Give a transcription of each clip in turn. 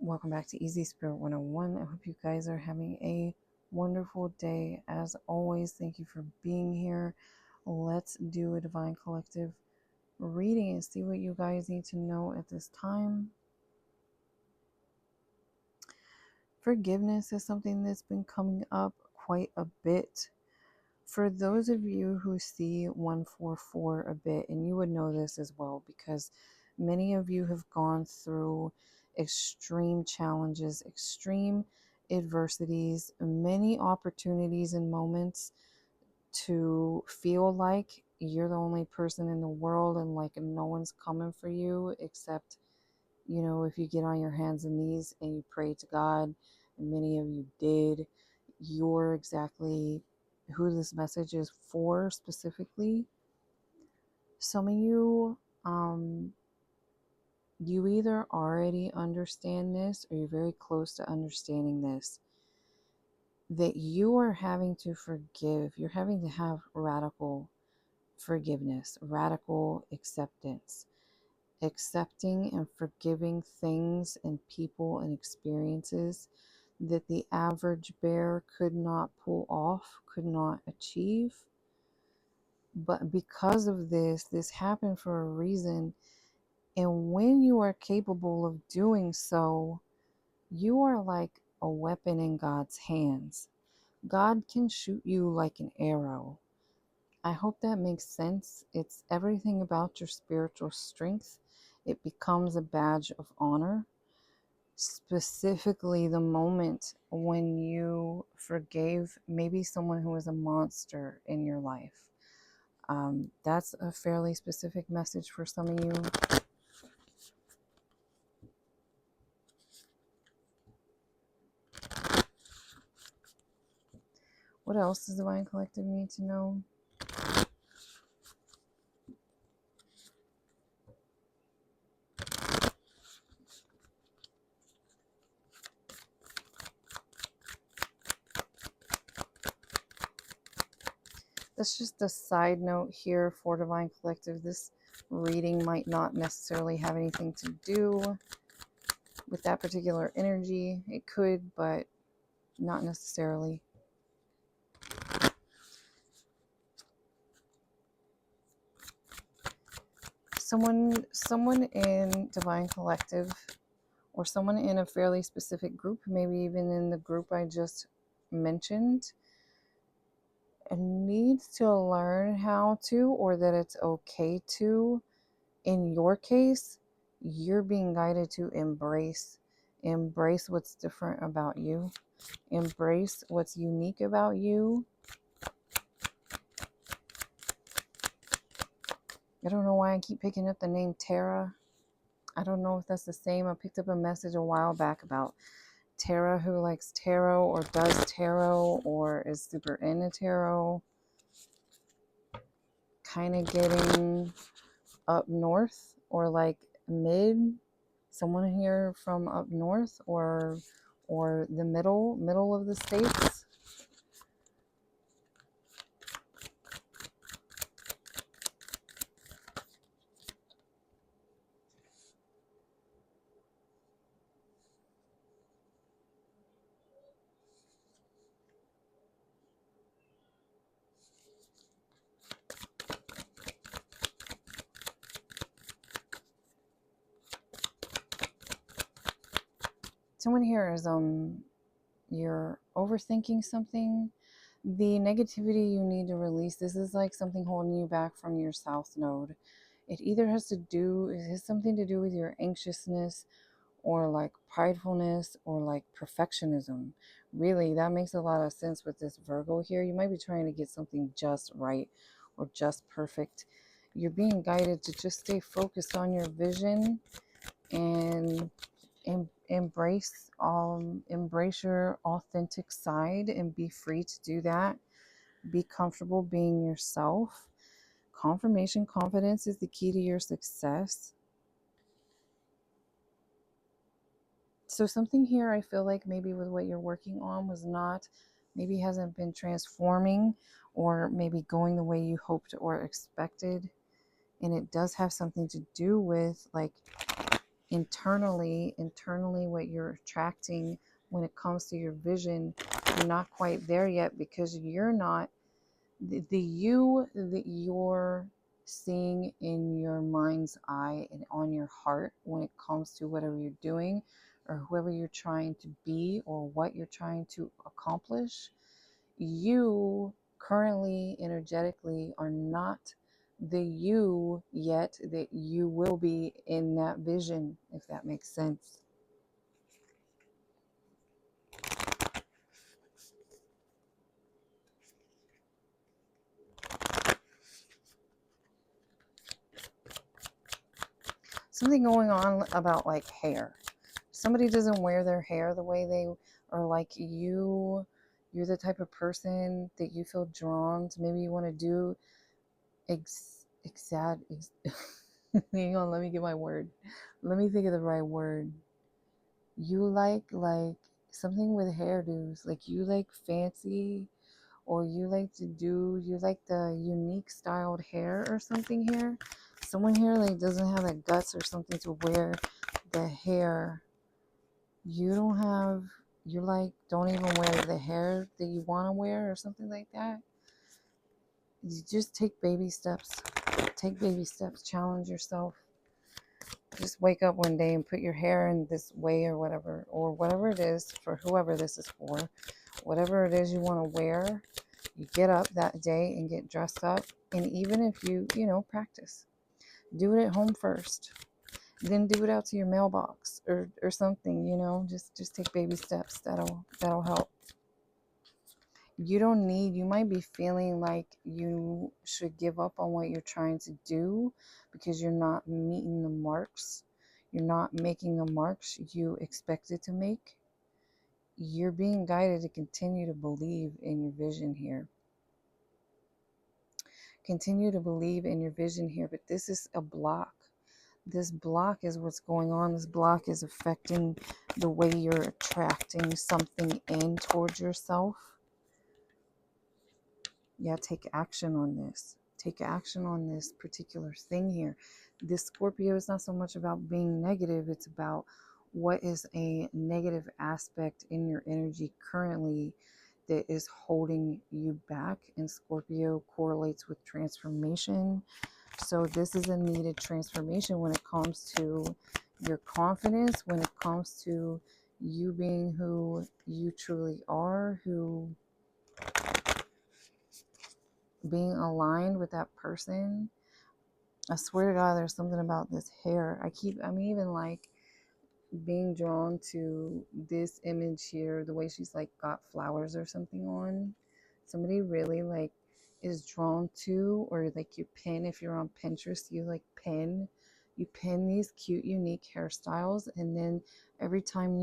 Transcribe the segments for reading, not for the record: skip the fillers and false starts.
Welcome back to Easy Spirit 101. I hope you guys are having a wonderful day. As always, thank you for being here. Let's do a Divine Collective reading and see what you guys need to know at this time. Forgiveness is something that's been coming up quite a bit. For those of you who see 144 a bit, and you would know this as well because many of you have gone through extreme challenges, extreme adversities, many opportunities and moments to feel like you're the only person in the world and like no one's coming for you except, you know, if you get on your hands and knees and you pray to God, and many of you did, you're exactly who this message is for specifically. Some of you, you either already understand this or you're very close to understanding this, that you are having to forgive. You're having to have radical forgiveness, radical acceptance, accepting and forgiving things and people and experiences that the average bear could not pull off, could not achieve. But because of this happened for a reason. And when you are capable of doing so, you are like a weapon in God's hands. God can shoot you like an arrow. I hope that makes sense. It's everything about your spiritual strength. It becomes a badge of honor. Specifically, the moment when you forgave maybe someone who was a monster in your life. That's a fairly specific message for some of you. What else does the Divine Collective need to know? That's just a side note here for Divine Collective. This reading might not necessarily have anything to do with that particular energy. It could, but not necessarily. Someone in Divine Collective, or someone in a fairly specific group, maybe even in the group I just mentioned, needs to learn how to, or that it's okay to, in your case, you're being guided to embrace what's different about you, embrace what's unique about you. I don't know why I keep picking up the name Tara. I don't know if that's the same. I picked up a message a while back about Tara who likes tarot or does tarot or is super into tarot. Kind of getting up north or like mid. Someone here from up north or the middle of the states. Someone here is you're overthinking something. The negativity you need to release, this is like something holding you back from your south node. It either has something to do with your anxiousness or like pridefulness or like perfectionism. Really, that makes a lot of sense with this Virgo here. You might be trying to get something just right or just perfect. You're being guided to just stay focused on your vision and embrace your authentic side and be free to do that. Be comfortable being yourself. Confirmation, confidence is the key to your success. So something here I feel like maybe with what you're working on was not, maybe hasn't been transforming or maybe going the way you hoped or expected. And it does have something to do with like internally what you're attracting when it comes to your vision, you're not quite there yet, because you're not the you that you're seeing in your mind's eye and on your heart when it comes to whatever you're doing or whoever you're trying to be or what you're trying to accomplish. You currently energetically are not the you yet that you will be in that vision, if that makes sense. Something going on about like hair. Somebody doesn't wear their hair the way they are, like you're the type of person that you feel drawn to. Maybe you want to do hang on, let me get my word. Let me think of the right word. You like something with hairdos, like you like fancy, or you like the unique styled hair or something here. Someone here like doesn't have the guts or something to wear the hair. You like don't even wear the hair that you want to wear or something like that. You just take baby steps. Take baby steps. Challenge yourself. Just wake up one day and put your hair in this way or whatever it is for whoever this is for. Whatever it is you want to wear, you get up that day and get dressed up. And even if you practice, do it at home first. Then do it out to your mailbox or something, just take baby steps. That'll help. You might be feeling like you should give up on what you're trying to do because you're not meeting the marks. You're not making the marks you expected to make. You're being guided to continue to believe in your vision here. Continue to believe in your vision here, but this is a block. This block is what's going on. This block is affecting the way you're attracting something in towards yourself. Yeah, take action on this. Take action on this particular thing here. This Scorpio is not so much about being negative. It's about what is a negative aspect in your energy currently that is holding you back. And Scorpio correlates with transformation. So this is a needed transformation when it comes to your confidence, when it comes to you being who you truly are, being aligned with that person. I swear to God, there's something about this hair. I'm even like being drawn to this image here, the way she's like got flowers or something on. Somebody really like is drawn to, or like you pin, if you're on Pinterest, you pin these cute, unique hairstyles. And then every time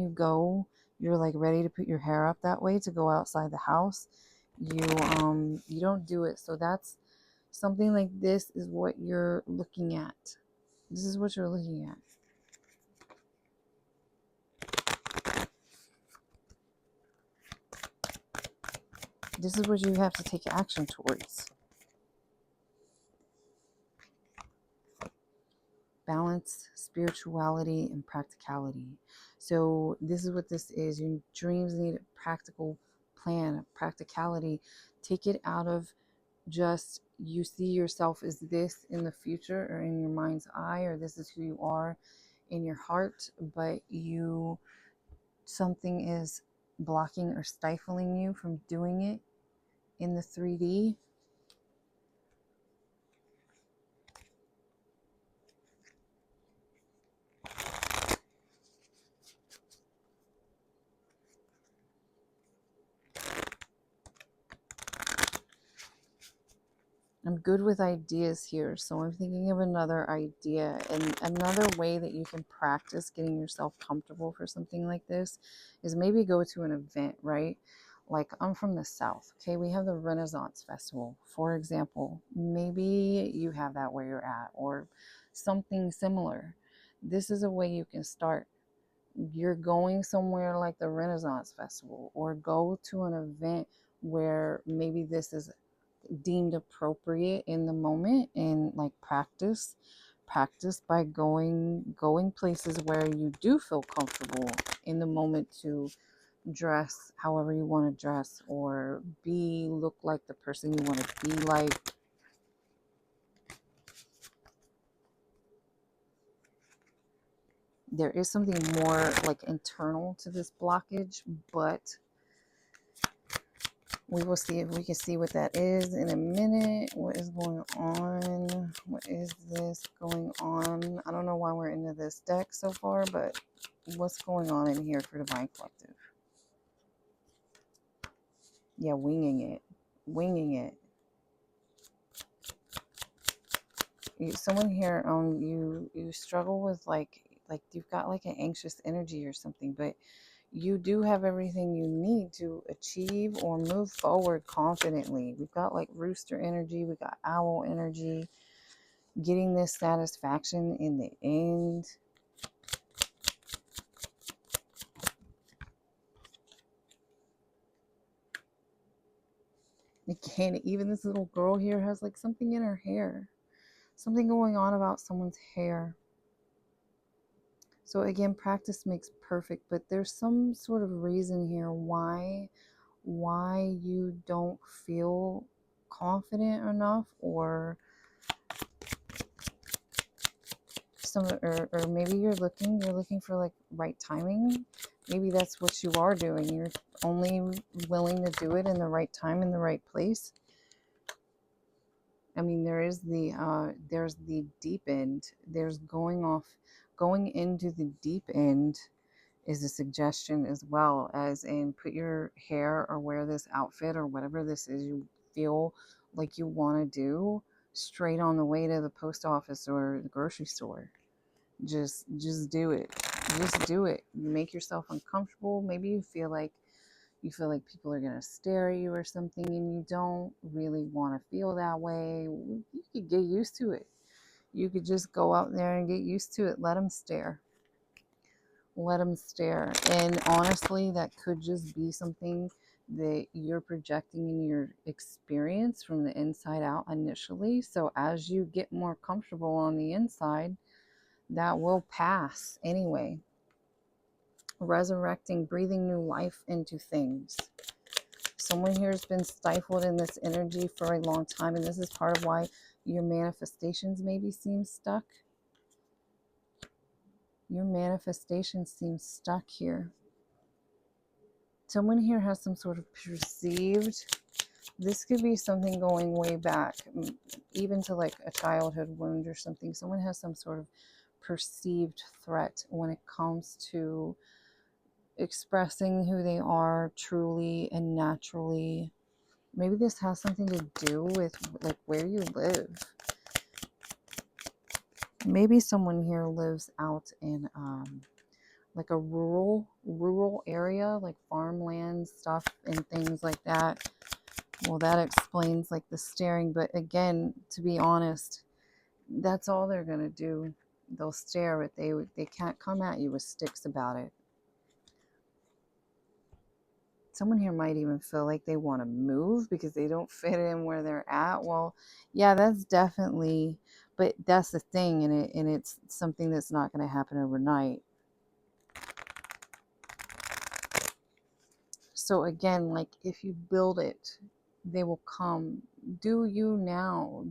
you're like ready to put your hair up that way to go outside the house, you don't do it. So that's something like this is what you're looking at. This is what you're looking at. This is what you have to take action towards. Balance, spirituality, and practicality. So this is what this is. Your dreams need a practical plan, practicality. Take it out of just you see yourself as this in the future or in your mind's eye, or this is who you are in your heart, but something is blocking or stifling you from doing it in the 3D. I'm good with ideas here, so I'm thinking of another idea and another way that you can practice getting yourself comfortable for something like this is maybe go to an event, right? Like I'm from the South, okay? We have the Renaissance Festival, for example. Maybe you have that where you're at or something similar. This is a way you can start. You're going somewhere like the Renaissance Festival, or go to an event where maybe this is deemed appropriate in the moment, and like practice practice by going places where you do feel comfortable in the moment to dress however you want to dress, or look like the person you want to be like. There is something more like internal to this blockage, but we will see if we can see what that is in a minute. What is going on? What is this going on? I don't know why we're into this deck so far, but what's going on in here for Divine Collective? Yeah, winging it. Winging it. Someone here, you struggle with like you've got like an anxious energy or something, but you do have everything you need to achieve or move forward confidently. We've got like rooster energy, we got owl energy, getting this satisfaction in the end. Again, even this little girl here has like something in her hair. Something going on about someone's hair. So again, practice makes perfect, but there's some sort of reason here why you don't feel confident enough, or or maybe you're looking for like right timing. Maybe that's what you are doing. You're only willing to do it in the right time, in the right place. I mean, there's the deep end. There's going into the deep end is a suggestion, as well as in put your hair or wear this outfit or whatever this is you feel like you want to do straight on the way to the post office or the grocery store. Just do it. Just do it. You make yourself uncomfortable. Maybe you feel like people are going to stare at you or something, and you don't really want to feel that way. You could get used to it. You could just go out there and get used to it. Let them stare. Let them stare. And honestly, that could just be something that you're projecting in your experience from the inside out initially. So as you get more comfortable on the inside, that will pass anyway. Resurrecting, breathing new life into things. Someone here has been stifled in this energy for a long time, and this is part of why your manifestations maybe seem stuck. Your manifestation seems stuck here. Someone here has some sort of perceived, this could be something going way back, even to like a childhood wound or something. Someone has some sort of perceived threat when it comes to expressing who they are truly and naturally. Maybe this has something to do with like where you live. Maybe someone here lives out in like a rural area, like farmland stuff and things like that. Well, that explains like the staring, but again, to be honest, that's all they're gonna do. They'll stare, but they can't come at you with sticks about it. Someone here might even feel like they want to move because they don't fit in where they're at. Well, yeah, that's definitely, but that's the thing, and it's something that's not going to happen overnight. So again, like if you build it, they will come. Do you now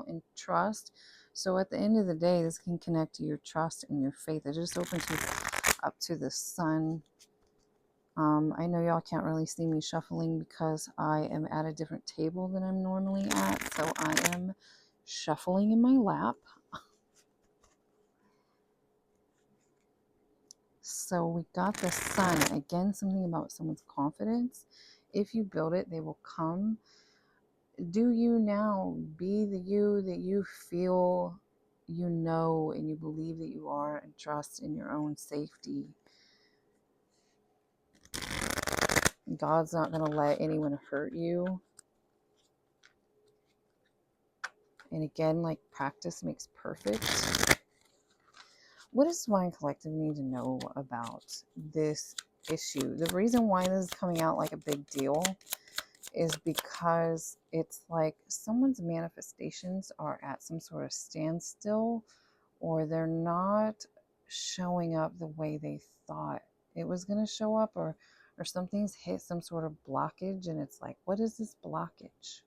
and trust. So at the end of the day, this can connect to your trust and your faith. It just opens you up to the sun. I know y'all can't really see me shuffling because I am at a different table than I'm normally at. So I am shuffling in my lap. So we got the sun. Again, something about someone's confidence. If you build it, they will come. Do you now be the you that you feel you know and you believe that you are, and trust in your own safety. God's not going to let anyone hurt you. And again, like practice makes perfect. What does Divine Collective need to know about this issue? The reason why this is coming out like a big deal is because it's like someone's manifestations are at some sort of standstill, or they're not showing up the way they thought it was going to show up, or something's hit some sort of blockage, and it's like, what is this blockage?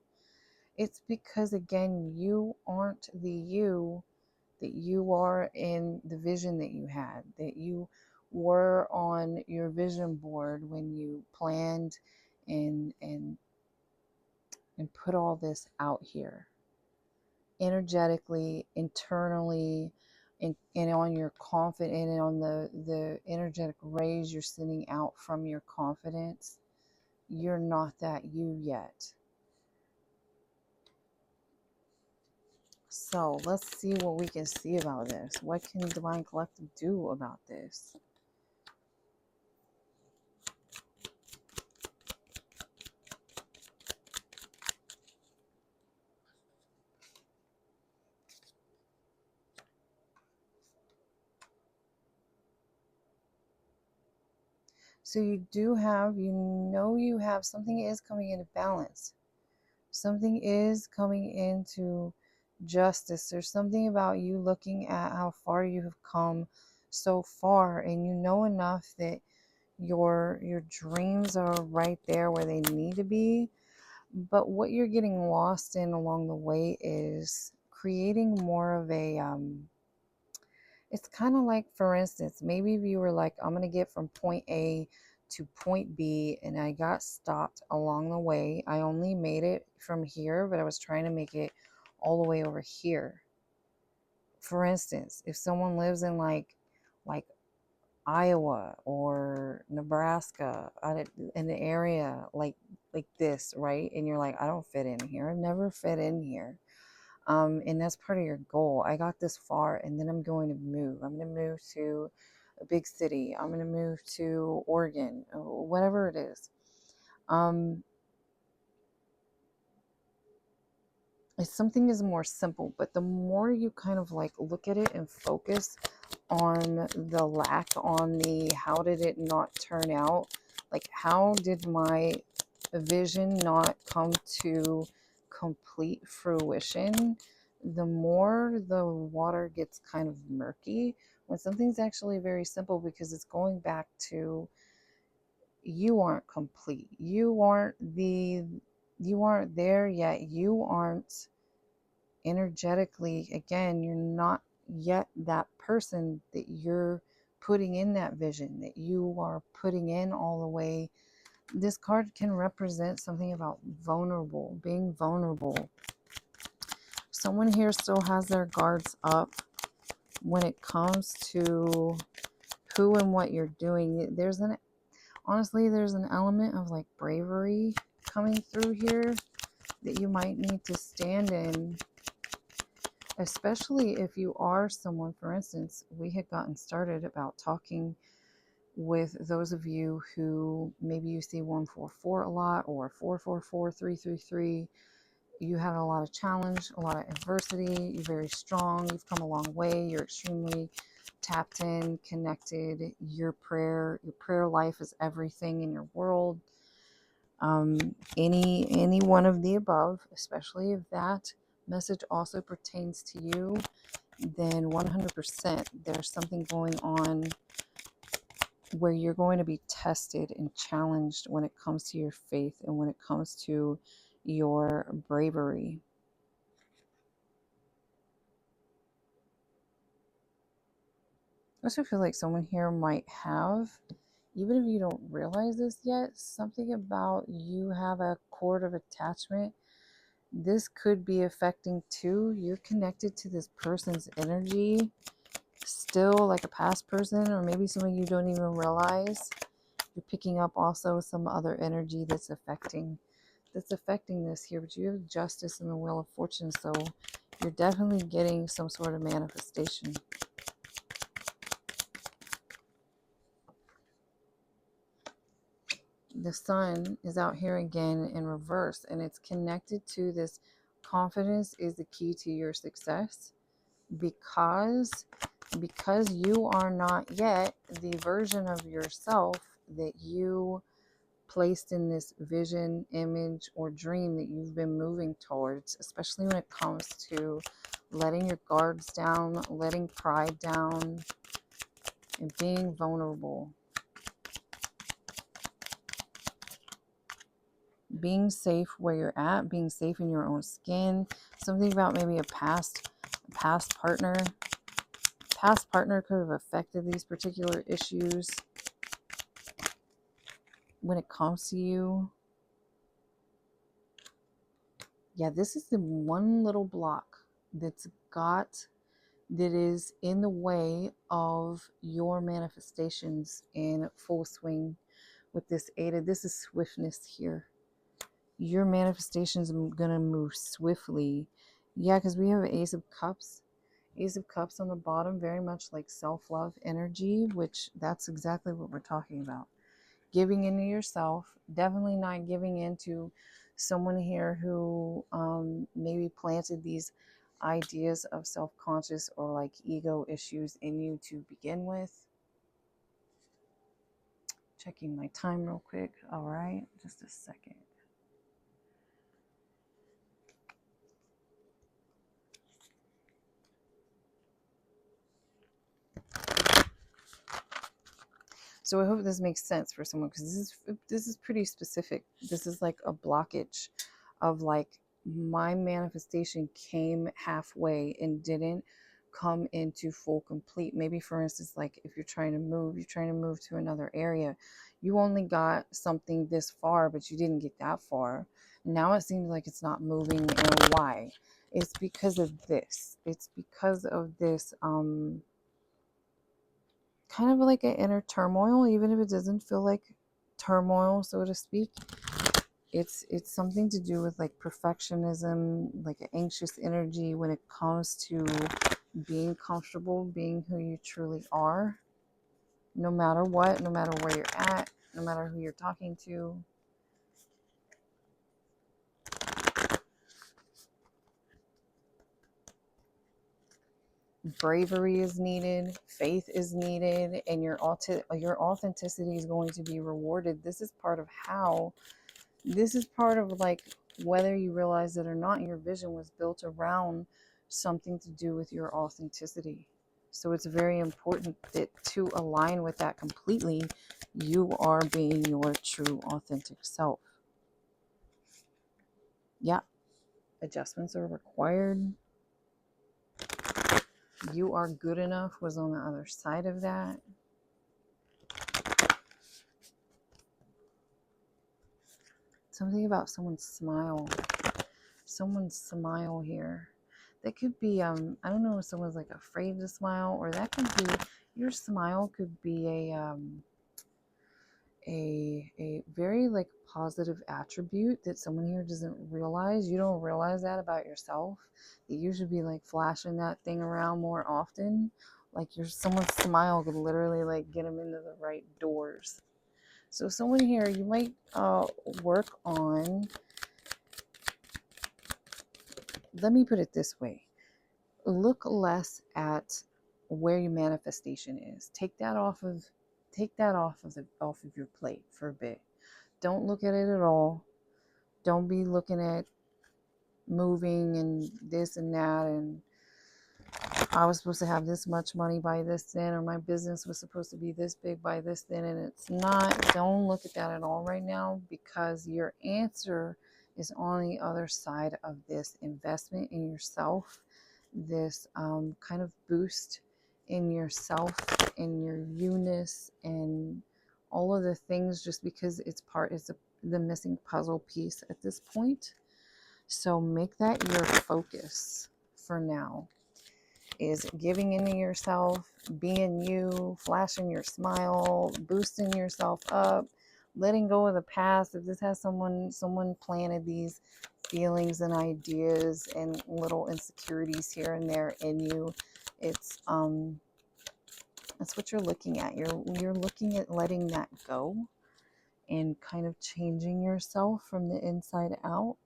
It's because, again, you aren't the you that you are in the vision that you had, that you were on your vision board when you planned and put all this out here energetically, internally, and on your confidence, and on the energetic rays you're sending out from your confidence. You're not that you yet. So let's see what we can see about this. What can Divine Collective do about this? So you do have, you have something is coming into balance. Something is coming into justice. There's something about you looking at how far you have come so far, and you know enough that your dreams are right there where they need to be. But what you're getting lost in along the way is creating more of a it's kind of like, for instance, maybe if you were like, I'm going to get from point A to point B, and I got stopped along the way. I only made it from here, but I was trying to make it all the way over here. For instance, if someone lives in like Iowa or Nebraska, in the area like this, right? And you're like, I don't fit in here. I've never fit in here. And that's part of your goal. I got this far, and then I'm going to move. I'm going to move to a big city. I'm going to move to Oregon, whatever it is. It's something is more simple, but the more you kind of like look at it and focus on the lack, on the how did it not turn out, like how did my vision not come to complete fruition, the more the water gets kind of murky when something's actually very simple, because it's going back to you aren't complete, you aren't there yet, you aren't energetically, again, you're not yet that person that you're putting in that vision, that you are putting in all the way. This card can represent something about being vulnerable. Someone here still has their guards up when it comes to who and what you're doing. Honestly, there's an element of like bravery coming through here that you might need to stand in, especially if you are someone, for instance, we had gotten started about talking with those of you who maybe you see 144 a lot, or 444, 333. You had a lot of challenge, a lot of adversity. You're very strong. You've come a long way. You're extremely tapped in, connected. Your prayer life is everything in your world. Any one of the above, especially if that message also pertains to you, then 100% there's something going on where you're going to be tested and challenged when it comes to your faith and when it comes to your bravery. I also feel like someone here might have, even if you don't realize this yet, something about you have a cord of attachment. This could be affecting too. You're connected to this person's energy still, like a past person, or maybe someone you don't even realize. You're picking up also some other energy that's affecting this here, but you have justice in the Wheel of Fortune, so you're definitely getting some sort of manifestation. The Sun is out here again in reverse, and it's connected to this confidence is the key to your success, because you are not yet the version of yourself that you placed in this vision, image, or dream that you've been moving towards, especially when it comes to letting your guards down, letting pride down, and being vulnerable. Being safe where you're at, being safe in your own skin. Something about maybe a past partner. Past partner could have affected these particular issues when it comes to you. Yeah, this is the one little block that is in the way of your manifestations in full swing with this Ada. This is swiftness here. Your manifestations are going to move swiftly. Yeah, because we have Ace of Cups. Ace of Cups on the bottom, very much like self-love energy, which that's exactly what we're talking about. Giving into yourself, definitely not giving into someone here who maybe planted these ideas of self-conscious or like ego issues in you to begin with. Checking my time real quick. All right, just a second. So I hope this makes sense for someone, because this is pretty specific. This is like a blockage of like, my manifestation came halfway and didn't come into full complete. Maybe for instance, like if you're trying to move to another area, you only got something this far, but you didn't get that far. Now it seems like it's not moving. And why? It's because of this. It's because of this kind of like an inner turmoil, even if it doesn't feel like turmoil, so to speak. It's something to do with like perfectionism, like an anxious energy when it comes to being comfortable, being who you truly are, no matter what, no matter where you're at, no matter who you're talking to. Bravery is needed, faith is needed, and your authenticity is going to be rewarded. This is part of like, whether you realize it or not, your vision was built around something to do with your authenticity. So it's very important that to align with that completely, you are being your true authentic self. Yeah, adjustments are required. You are good enough was on the other side of that. Something about someone's smile. Someone's smile here. That could be, I don't know if someone's like afraid to smile, or that could be, your smile could be a very like positive attribute that someone here doesn't realize. You don't realize that about yourself, that you should be like flashing that thing around more often. Like someone's smile could literally like get them into the right doors. So someone here, you might work on, let me put it this way, look less at where your manifestation is. Take that off of your plate for a bit. Don't look at it at all. Don't be looking at moving and this and that, and I was supposed to have this much money by this then, or my business was supposed to be this big by this then, and it's not. Don't look at that at all right now, because your answer is on the other side of this investment in yourself, this kind of boost in yourself, in your you-ness, and all of the things, just because it's the missing puzzle piece at this point. So make that your focus for now, is giving into yourself, being you, flashing your smile, boosting yourself up, letting go of the past. If this has someone planted these feelings and ideas and little insecurities here and there in you, it's that's what you're looking at. You're looking at letting that go and kind of changing yourself from the inside out.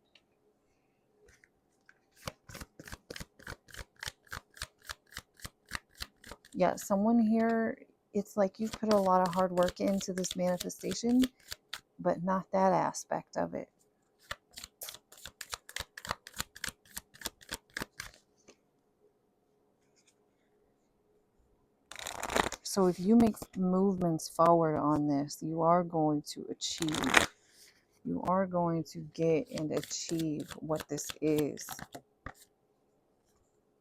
Yeah, someone here, it's like you've put a lot of hard work into this manifestation, but not that aspect of it. So if you make movements forward on this, you are going to achieve. You are going to get and achieve what this is.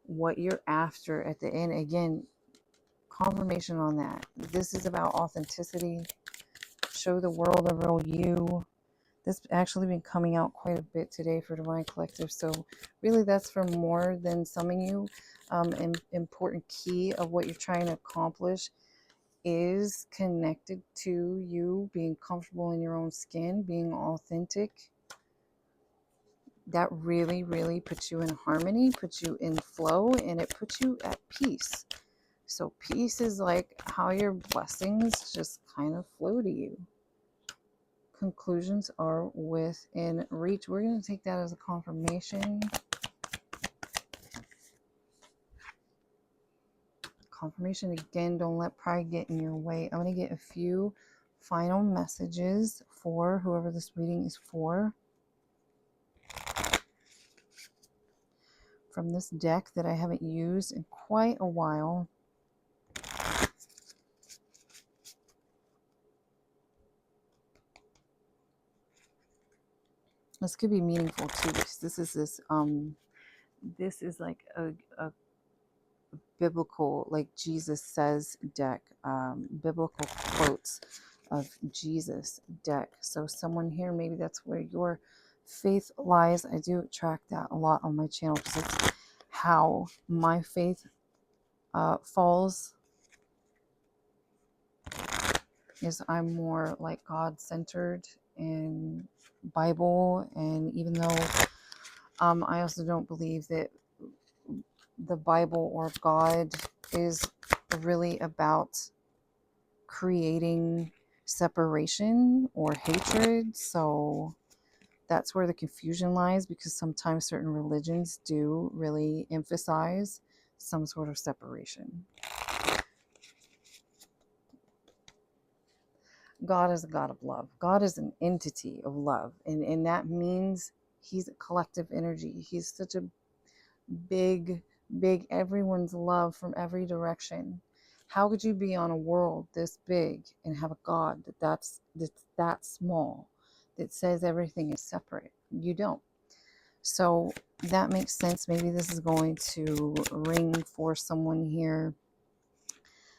What you're after at the end. Again, confirmation on that. This is about authenticity. Show the world the real you. This actually been coming out quite a bit today for Divine Collective. So really that's for more than some of you. An important key of what you're trying to accomplish is connected to you being comfortable in your own skin, being authentic. That really, really puts you in harmony, puts you in flow, and it puts you at peace. So peace is like how your blessings just kind of flow to you. Conclusions are within reach. We're going to take that as a confirmation. Confirmation again, don't let pride get in your way. I'm going to get a few final messages for whoever this reading is for. From this deck that I haven't used in quite a while. This could be meaningful too, because this is like a biblical, like Jesus says deck, biblical quotes of Jesus deck. So someone here, maybe that's where your faith lies. I do track that a lot on my channel because it's how my faith falls. Is I'm more like God-centered and Bible, and even though I also don't believe that the Bible or God is really about creating separation or hatred. So that's where the confusion lies, because sometimes certain religions do really emphasize some sort of separation. God is a God of love. God is an entity of love. And that means he's a collective energy. He's such a big, everyone's love from every direction. How could you be on a world this big and have a God that's that small, that says everything is separate? You don't. So that makes sense. Maybe this is going to ring for someone here.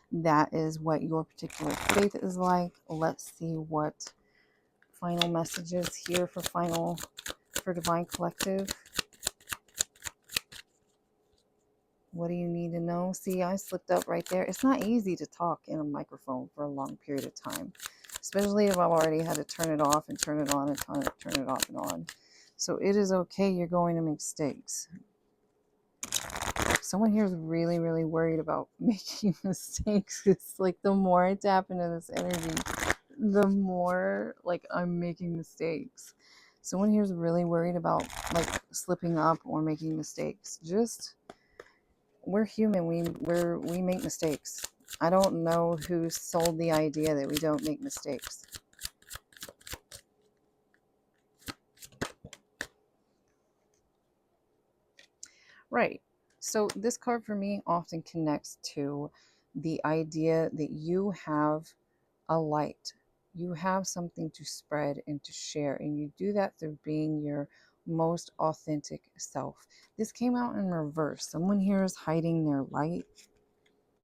That is what your particular faith is like. Let's see what final messages here for Divine Collective. What do you need to know? See, I slipped up right there. It's not easy to talk in a microphone for a long period of time, especially if I've already had to turn it off and turn it on and turn it off and on. So it is okay. You're going to make mistakes. Someone here is really, really worried about making mistakes. It's like the more I tap into this energy, the more like I'm making mistakes. Someone here is really worried about like slipping up or making mistakes. Just, we're human. We make mistakes. I don't know who sold the idea that we don't make mistakes. Right. So this card for me often connects to the idea that you have a light. You have something to spread and to share, and you do that through being your most authentic self. This came out in reverse. Someone here is hiding their light.